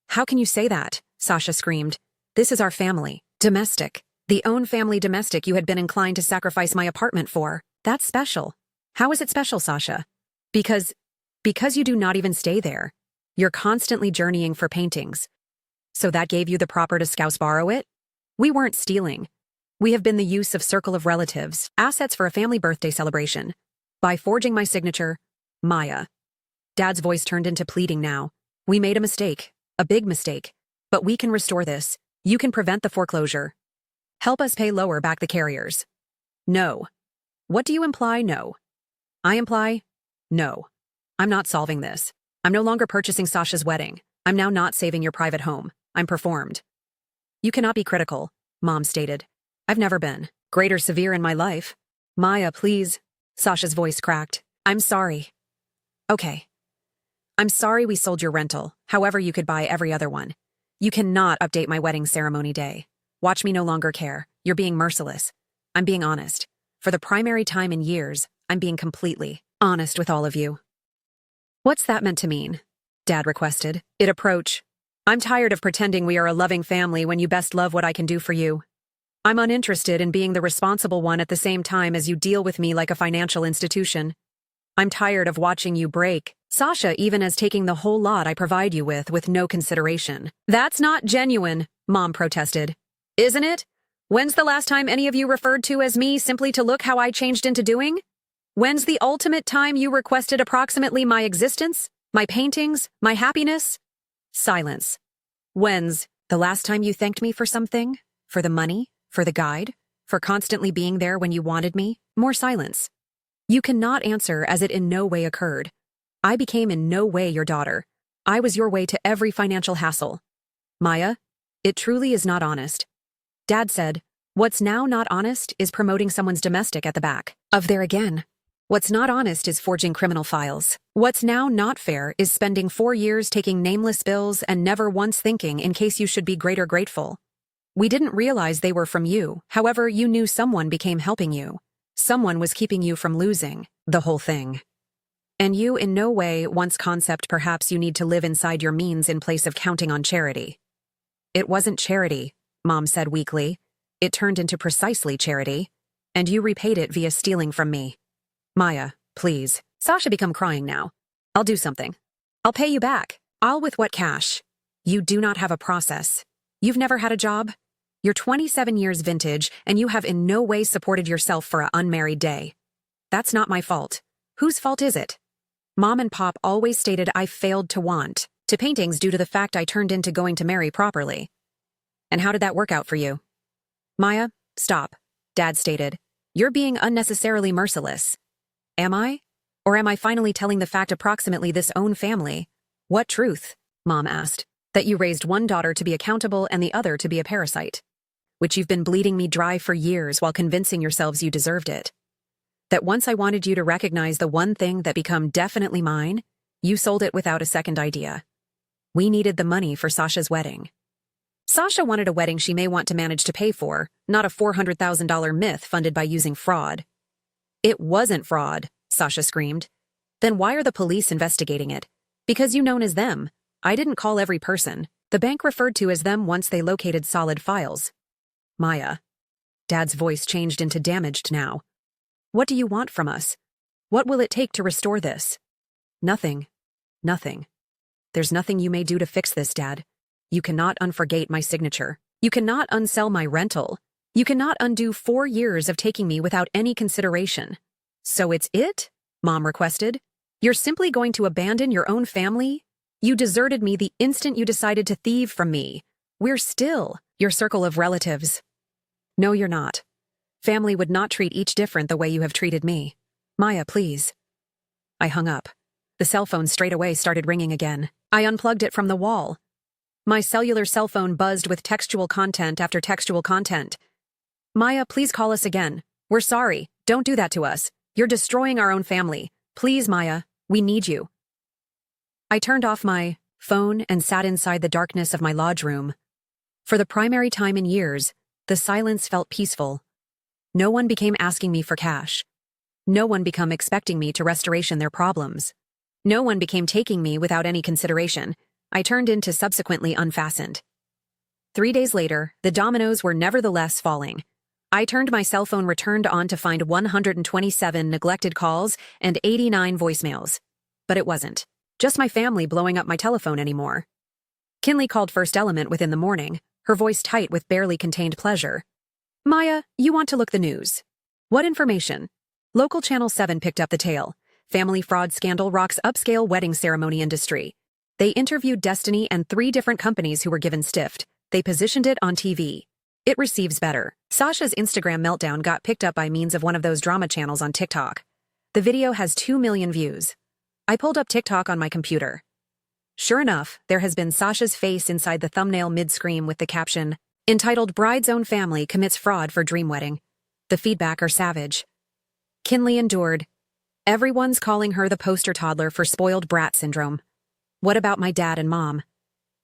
How can you say that? Sasha screamed. This is our family. Domestic. The own family domestic you had been inclined to sacrifice my apartment for. That's special. How is it special, Sasha? Because you do not even stay there. You're constantly journeying for paintings. So that gave you the proper to scouse borrow it? We weren't stealing. We have been the use of circle of relatives, assets for a family birthday celebration. By forging my signature, Maya. Dad's voice turned into pleading now. We made a mistake, a big mistake. But we can restore this. You can prevent the foreclosure. Help us pay lower back the carriers. No. What do you imply, no? I imply, no. I'm not solving this. I'm no longer purchasing Sasha's wedding. I'm now not saving your private home. I'm performed. You cannot be critical, Mom stated. I've never been great or severe in my life. Maya, please. Sasha's voice cracked. I'm sorry. Okay. I'm sorry we sold your rental, however you could buy every other one. You cannot update my wedding ceremony day. Watch me no longer care. You're being merciless. I'm being honest. For the primary time in years, I'm being completely honest with all of you. What's that meant to mean? Dad requested. It approach. I'm tired of pretending we are a loving family when you best love what I can do for you. I'm uninterested in being the responsible one at the same time as you deal with me like a financial institution. I'm tired of watching you break, Sasha, even as taking the whole lot I provide you with no consideration. That's not genuine, Mom protested. Isn't it? When's the last time any of you referred to as me simply to look how I changed into doing? When's the ultimate time you requested approximately my existence, my paintings, my happiness? Silence. When's the last time you thanked me for something? For the money? For the guide? For constantly being there when you wanted me? More silence. You cannot answer as it in no way occurred. I became in no way your daughter. I was your way to every financial hassle. Maya, it truly is not honest. Dad said, what's now not honest is promoting someone's domestic at the back of there again. What's not honest is forging criminal files. What's now not fair is spending 4 years taking nameless bills and never once thinking in case you should be greater grateful. We didn't realize they were from you, however you knew someone became helping you. Someone was keeping you from losing the whole thing. And you in no way once concept perhaps you need to live inside your means in place of counting on charity. It wasn't charity, Mom said weakly. It turned into precisely charity, and you repaid it via stealing from me. Maya, please. Sasha become crying now. I'll do something. I'll pay you back. I'll with what cash? You do not have a process. You've never had a job? You're 27 years vintage, and you have in no way supported yourself for an unmarried day. That's not my fault. Whose fault is it? Mom and Pop always stated I failed to want to paintings due to the fact I turned into going to marry properly. And how did that work out for you? Maya, stop, Dad stated. You're being unnecessarily merciless. Am I? Or am I finally telling the fact approximately this own family? What truth? Mom asked. That you raised one daughter to be accountable and the other to be a parasite. Which you've been bleeding me dry for years while convincing yourselves you deserved it. That once I wanted you to recognize the one thing that become definitely mine, you sold it without a second idea. We needed the money for Sasha's wedding. Sasha wanted a wedding she may want to manage to pay for, not a $400,000 myth funded by using fraud. It wasn't fraud, Sasha screamed. Then why are the police investigating it? Because you known as them. I didn't call every person. The bank referred to as them once they located solid files. Maya. Dad's voice changed into damaged now. What do you want from us? What will it take to restore this? Nothing. Nothing. There's nothing you may do to fix this, Dad. You cannot unforgate my signature. You cannot unsell my rental. You cannot undo 4 years of taking me without any consideration. So it's it? Mom requested. You're simply going to abandon your own family? You deserted me the instant you decided to thieve from me. We're still your circle of relatives. No, you're not. Family would not treat each different the way you have treated me. Maya, please. I hung up. The cell phone straight away started ringing again. I unplugged it from the wall. My cellular cell phone buzzed with textual content after textual content. Maya, please call us again. We're sorry. Don't do that to us. You're destroying our own family. Please, Maya, we need you. I turned off my phone and sat inside the darkness of my lodge room. For the primary time in years, the silence felt peaceful. No one became asking me for cash. No one became expecting me to restoration their problems. No one became taking me without any consideration. I turned into subsequently unfastened. 3 days later, the dominoes were nevertheless falling. I turned my cell phone returned on to find 127 neglected calls and 89 voicemails. But it wasn't just my family blowing up my telephone anymore. Kinley called First Element within the morning, her voice tight with barely contained pleasure. Maya, you want to look the news. What information? Local Channel 7 picked up the tale. Family fraud scandal rocks upscale wedding ceremony industry. They interviewed Destiny and 3 different companies who were given stiffed. They positioned it on TV. It receives better. Sasha's Instagram meltdown got picked up by means of one of those drama channels on TikTok. The video has 2 million views. I pulled up TikTok on my computer. Sure enough, there has been Sasha's face inside the thumbnail mid-screen with the caption, entitled Bride's Own Family Commits Fraud for Dream Wedding. The feedback are savage. Kinley endured. Everyone's calling her the poster toddler for spoiled brat syndrome. What about my dad and mom?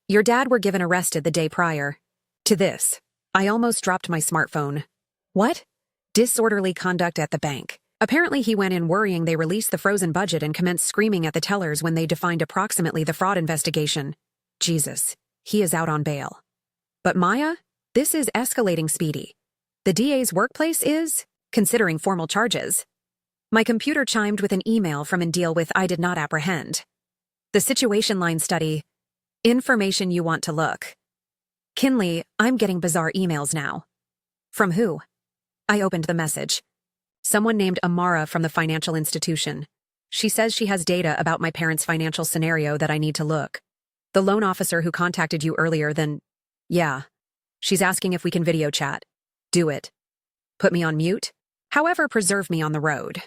Your dad were given arrested the day prior to this. I almost dropped my smartphone. What? Disorderly conduct at the bank. Apparently he went in worrying they released the frozen budget and commenced screaming at the tellers when they defined approximately the fraud investigation. Jesus, he is out on bail. But Maya, this is escalating speedy. The DA's workplace is considering formal charges. My computer chimed with an email from an deal with I did not apprehend. The situation line study. Information you want to look. Kinley, I'm getting bizarre emails now. From who? I opened the message. Someone named Amara from the financial institution. She says she has data about my parents' financial scenario that I need to look. The loan officer who contacted you earlier then... Yeah. She's asking if we can video chat. Do it. Put me on mute? However, preserve me on the road.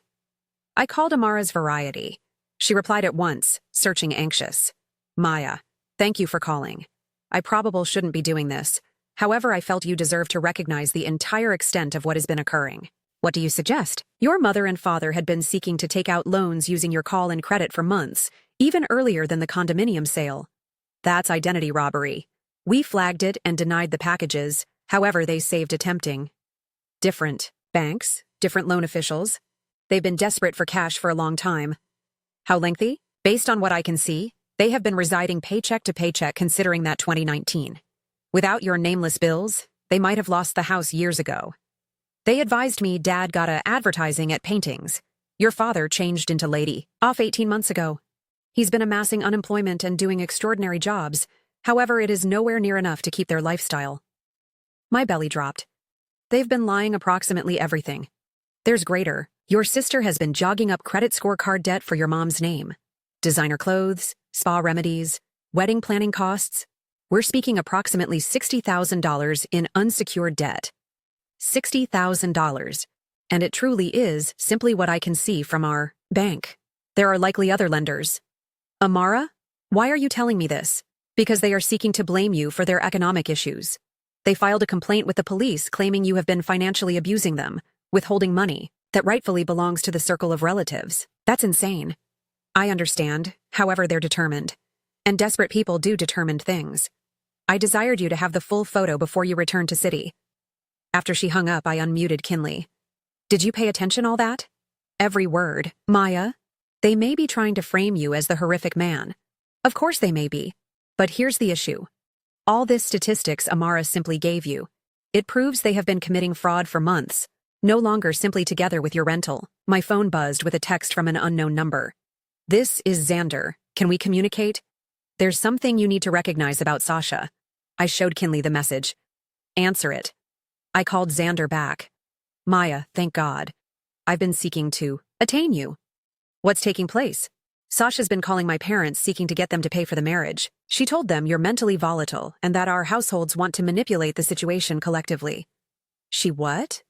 I called Amara's Variety. She replied at once, searching anxious. Maya, thank you for calling. I probably shouldn't be doing this. However, I felt you deserve to recognize the entire extent of what has been occurring. What do you suggest? Your mother and father had been seeking to take out loans using your call and credit for months, even earlier than the condominium sale. That's identity robbery. We flagged it and denied the packages, however they saved attempting. Different banks, different loan officials. They've been desperate for cash for a long time. How lengthy? Based on what I can see, they have been residing paycheck to paycheck considering that 2019. Without your nameless bills, they might have lost the house years ago. They advised me Dad got a advertising at paintings. Your father changed into lady, off 18 months ago. He's been amassing unemployment and doing extraordinary jobs. However, it is nowhere near enough to keep their lifestyle. My belly dropped. They've been lying approximately everything. There's greater. Your sister has been jogging up credit scorecard debt for your mom's name. Designer clothes, spa remedies, wedding planning costs. We're speaking approximately $60,000 in unsecured debt. $60,000. And it truly is simply what I can see from our bank. There are likely other lenders. Amara, why are you telling me this? Because they are seeking to blame you for their economic issues. They filed a complaint with the police claiming you have been financially abusing them, withholding money that rightfully belongs to the circle of relatives. That's insane. I understand, however they're determined. And desperate people do determined things. I desired you to have the full photo before you returned to city. After she hung up, I unmuted Kinley. Did you pay attention all that? Every word. Maya, they may be trying to frame you as the horrific man. Of course they may be. But here's the issue. All this statistics Amara simply gave you. It proves they have been committing fraud for months, no longer simply together with your rental. My phone buzzed with a text from an unknown number. This is Xander. Can we communicate? There's something you need to recognize about Sasha. I showed Kinley the message. Answer it. I called Xander back. Maya, thank God. I've been seeking to attain you. What's taking place? Sasha's been calling my parents seeking to get them to pay for the marriage. She told them you're mentally volatile and that our households want to manipulate the situation collectively. She what?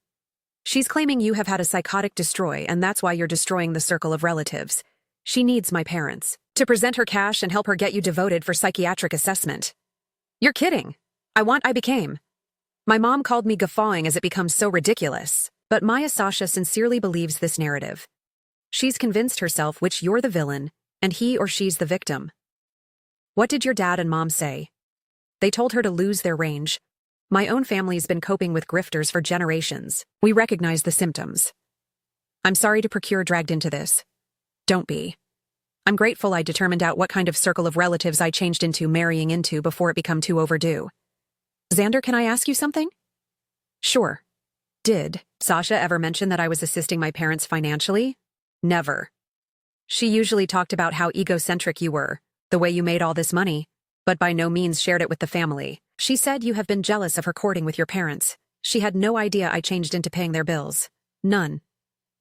She's claiming you have had a psychotic destroy and that's why you're destroying the circle of relatives. She needs my parents to present her cash and help her get you devoted for psychiatric assessment. You're kidding. I became. My mom called me guffawing as it becomes so ridiculous, but Maya Sasha sincerely believes this narrative. She's convinced herself which you're the villain, and he or she's the victim. What did your dad and mom say? They told her to lose their range. My own family's been coping with grifters for generations. We recognize the symptoms. I'm sorry to procure dragged into this. Don't be. I'm grateful I determined out what kind of circle of relatives I changed into marrying into before it become too overdue. Xander, can I ask you something? Sure. Did Sasha ever mention that I was assisting my parents financially? Never. She usually talked about how egocentric you were, the way you made all this money, but by no means shared it with the family. She said you have been jealous of her courting with your parents. She had no idea I changed into paying their bills. None.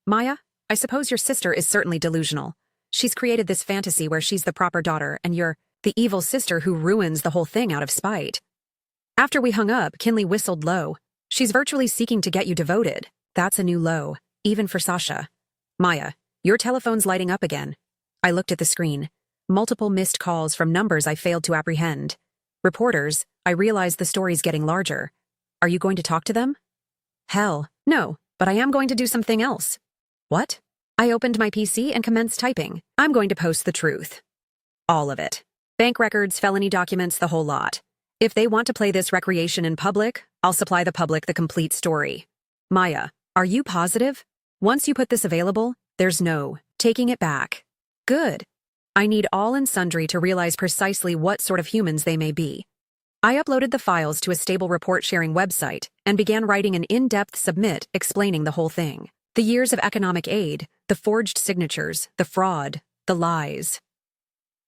Maya, I suppose your sister is certainly delusional. She's created this fantasy where she's the proper daughter and you're the evil sister who ruins the whole thing out of spite. After we hung up, Kinley whistled low. She's virtually seeking to get you devoted. That's a new low, even for Sasha. Maya, your telephone's lighting up again. I looked at the screen. Multiple missed calls from numbers I failed to apprehend. Reporters, I realize the story's getting larger. Are you going to talk to them? Hell, no, but I am going to do something else. What? I opened my PC and commenced typing. I'm going to post the truth. All of it. Bank records, felony documents, the whole lot. If they want to play this recreation in public, I'll supply the public the complete story. Maya, are you positive? Once you put this available, there's no taking it back. Good. I need all and sundry to realize precisely what sort of humans they may be. I uploaded the files to a stable report-sharing website and began writing an in-depth submit explaining the whole thing. The years of economic aid, the forged signatures, the fraud, the lies.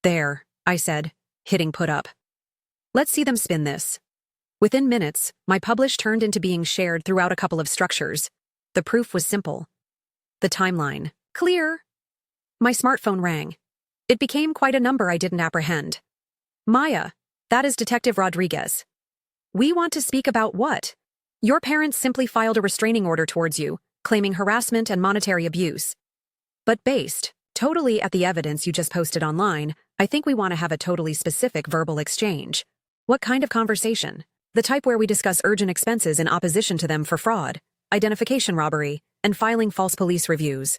There, I said, hitting put up. Let's see them spin this. Within minutes, my publish turned into being shared throughout a couple of structures. The proof was simple. The timeline. Clear. My smartphone rang. It became quite a number I didn't apprehend. Maya, that is Detective Rodriguez. We want to speak about what? Your parents simply filed a restraining order towards you, claiming harassment and monetary abuse. But based totally at the evidence you just posted online, I think we want to have a totally specific verbal exchange. What kind of conversation? The type where we discuss urgent expenses in opposition to them for fraud, identification robbery, and filing false police reviews.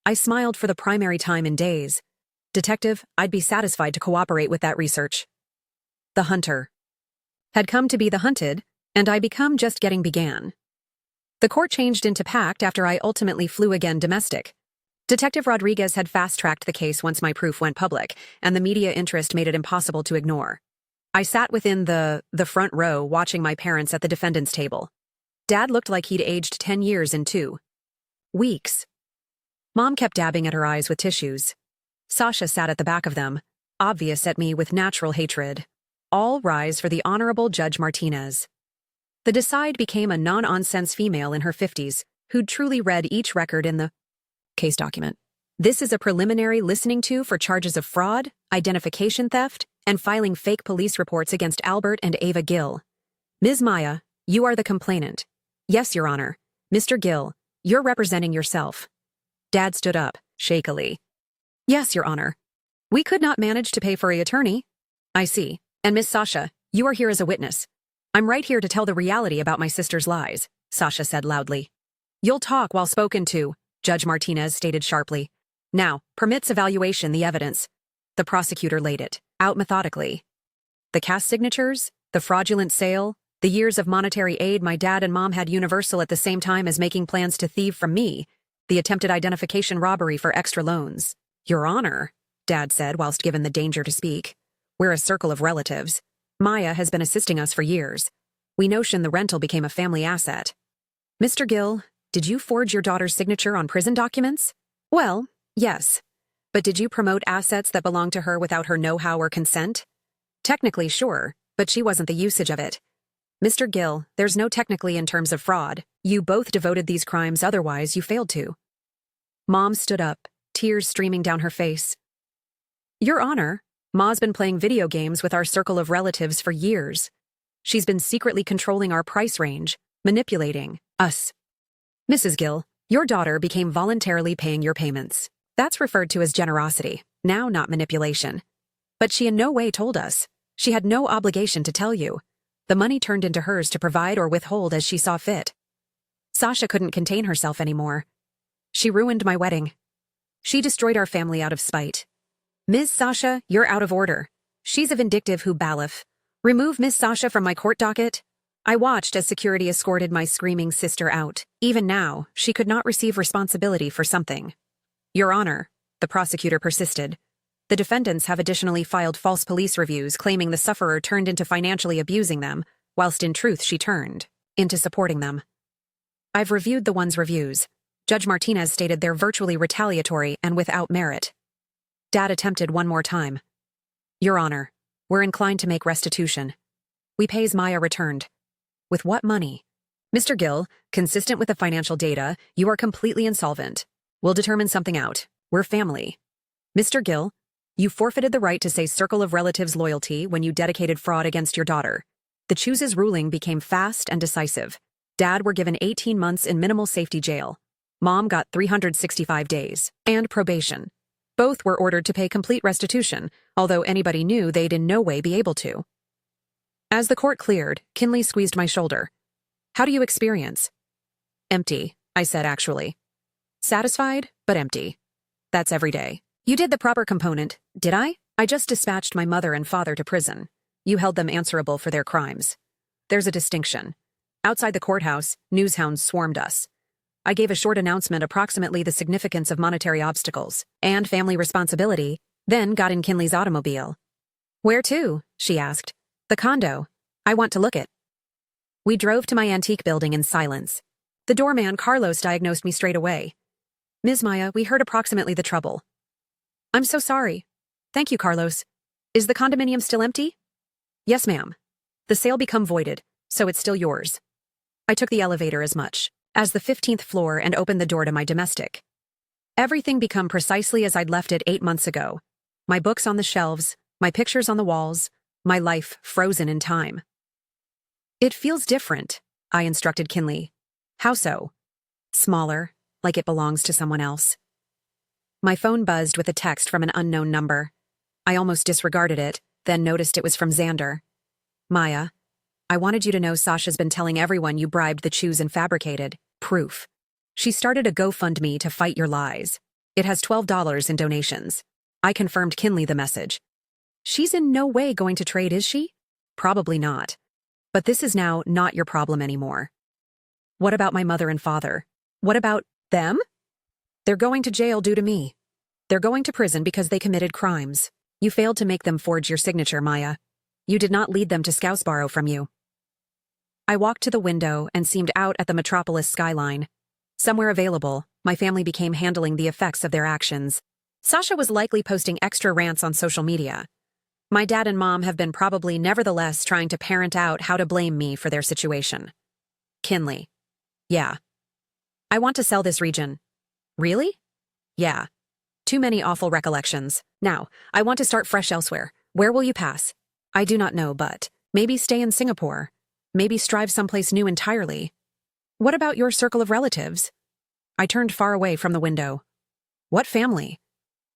I smiled for the primary time in days. Detective, I'd be satisfied to cooperate with that research. The hunter had come to be the hunted, and I become just getting began. The court changed into pact after I ultimately flew again domestic. Detective Rodriguez had fast-tracked the case once my proof went public, and the media interest made it impossible to ignore. I sat within the front row watching my parents at the defendant's table. Dad looked like he'd aged 10 years in 2 weeks. Mom kept dabbing at her eyes with tissues. Sasha sat at the back of them, obvious at me with natural hatred. All rise for the Honorable Judge Martinez. The decide became a non-nonsense female in her 50s, who'd truly read each record in the case document. This is a preliminary listening to for charges of fraud, identification theft, and filing fake police reports against Albert and Ava Gill. Ms. Maya, you are the complainant. Yes, Your Honor. Mr. Gill, you're representing yourself. Dad stood up, shakily. Yes, Your Honor. We could not manage to pay for an attorney. I see. And Miss Sasha, you are here as a witness. I'm right here to tell the reality about my sister's lies, Sasha said loudly. You'll talk while spoken to, Judge Martinez stated sharply. Now, permits evaluation the evidence. The prosecutor laid it out methodically. The cast signatures, the fraudulent sale, the years of monetary aid my dad and mom had Universal at the same time as making plans to thieve from me, the attempted identification robbery for extra loans. Your Honor, Dad said whilst given the danger to speak. We're a circle of relatives. Maya has been assisting us for years. We notion the rental became a family asset. Mr. Gill, did you forge your daughter's signature on prison documents? Well, yes. But did you promote assets that belonged to her without her know-how or consent? Technically, sure, but she wasn't the usage of it. Mr. Gill, there's no technically in terms of fraud. You both devoted these crimes, otherwise you failed to. Mom stood up, tears streaming down her face. Your Honor, Ma's been playing video games with our circle of relatives for years. She's been secretly controlling our price range, manipulating us. Mrs. Gill, your daughter became voluntarily paying your payments. That's referred to as generosity, now not manipulation. But she in no way told us. She had no obligation to tell you. The money turned into hers to provide or withhold as she saw fit. Sasha couldn't contain herself anymore. She ruined my wedding. She destroyed our family out of spite. Ms. Sasha, you're out of order. She's a vindictive Hubalif. Remove Miss Sasha from my court docket. I watched as security escorted my screaming sister out. Even now, she could not receive responsibility for something. Your Honor, the prosecutor persisted. The defendants have additionally filed false police reviews claiming the sufferer turned into financially abusing them, whilst in truth she turned into supporting them. I've reviewed the one's reviews. Judge Martinez stated they're virtually retaliatory and without merit. Dad attempted one more time. Your Honor, we're inclined to make restitution. We pays Maya returned. With what money? Mr. Gill, consistent with the financial data, you are completely insolvent. We'll determine something out. We're family. Mr. Gill, you forfeited the right to say circle of relatives loyalty when you dedicated fraud against your daughter. The Choose's ruling became fast and decisive. Dad were given 18 months in minimal safety jail. Mom got 365 days and probation. Both were ordered to pay complete restitution, although anybody knew they'd in no way be able to. As the court cleared, Kinley squeezed my shoulder. How do you experience? Empty, I said actually. Satisfied, but empty. That's every day. You did the proper component, did I? I just dispatched my mother and father to prison. You held them answerable for their crimes. There's a distinction. Outside the courthouse, newshounds swarmed us. I gave a short announcement approximately the significance of monetary obstacles and family responsibility, then got in Kinley's automobile. Where to? She asked. The condo. I want to look it. We drove to my antique building in silence. The doorman, Carlos, diagnosed me straight away. Ms. Maya, we heard approximately the trouble. I'm so sorry. Thank you, Carlos. Is the condominium still empty? Yes, ma'am. The sale become voided, so it's still yours. I took the elevator as much as the 15th floor and opened the door to my domestic. Everything become precisely as I'd left it 8 months ago. My books on the shelves, my pictures on the walls, my life frozen in time. It feels different, I instructed Kinley. How so? Smaller, like it belongs to someone else. My phone buzzed with a text from an unknown number. I almost disregarded it, then noticed it was from Xander. Maya, I wanted you to know Sasha's been telling everyone you bribed the Chews and fabricated proof. She started a GoFundMe to fight your lies. It has $12 in donations. I confirmed Kinley the message. She's in no way going to trade, is she? Probably not. But this is now not your problem anymore. What about my mother and father? What about them? They're going to jail due to me. They're going to prison because they committed crimes. You failed to make them forge your signature, Maya. You did not lead them to Scouseboro from you. I walked to the window and seemed out at the metropolis skyline. Somewhere available, my family became handling the effects of their actions. Sasha was likely posting extra rants on social media. My dad and mom have been probably nevertheless trying to parent out how to blame me for their situation. Kinley. Yeah. I want to sell this region. Really? Yeah. Too many awful recollections. Now, I want to start fresh elsewhere. Where will you pass? I do not know, but maybe stay in Singapore. Maybe strive someplace new entirely. What about your circle of relatives? I turned far away from the window. What family?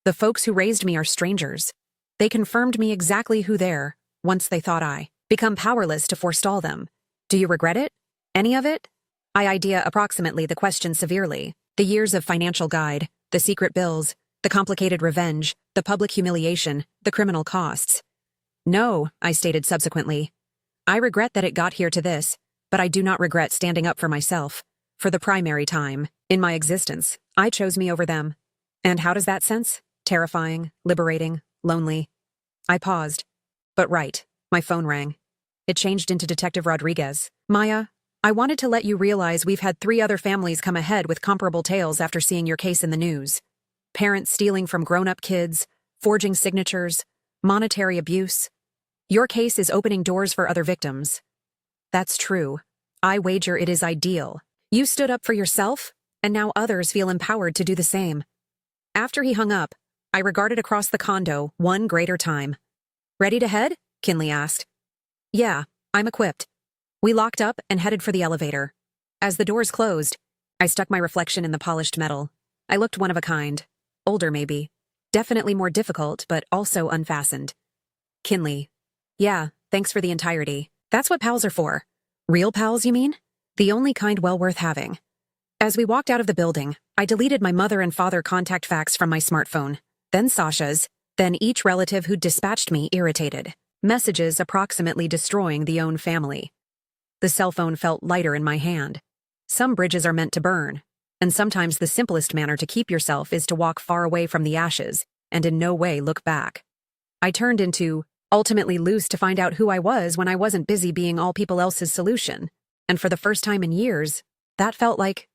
The folks who raised me are strangers. They confirmed me exactly who they're, once they thought I become powerless to forestall them. Do you regret it? Any of it? I idea approximately the question severely. The years of financial guide, the secret bills, the complicated revenge, the public humiliation, the criminal costs. No, I stated subsequently. I regret that it got here to this, but I do not regret standing up for myself. For the primary time, in my existence, I chose me over them. And how does that sense? Terrifying, liberating, lonely. I paused. But right, my phone rang. It changed into Detective Rodriguez. Maya, I wanted to let you realize we've had 3 other families come ahead with comparable tales after seeing your case in the news. Parents stealing from grown-up kids, forging signatures, monetary abuse. Your case is opening doors for other victims. That's true. I wager it is ideal. You stood up for yourself, and now others feel empowered to do the same. After he hung up, I regarded across the condo one greater time. Ready to head? Kinley asked. Yeah, I'm equipped. We locked up and headed for the elevator. As the doors closed, I stuck my reflection in the polished metal. I looked one of a kind. Older, maybe. Definitely more difficult, but also unfastened. Kinley. Yeah, thanks for the entirety. That's what pals are for. Real pals, you mean? The only kind well worth having. As we walked out of the building, I deleted my mother and father contact facts from my smartphone. Then Sasha's. Then each relative who'd dispatched me irritated. Messages approximately destroying the own family. The cell phone felt lighter in my hand. Some bridges are meant to burn, and sometimes the simplest manner to keep yourself is to walk far away from the ashes and in no way look back. I turned into, ultimately loose to find out who I was when I wasn't busy being all people else's solution, and for the first time in years, that felt like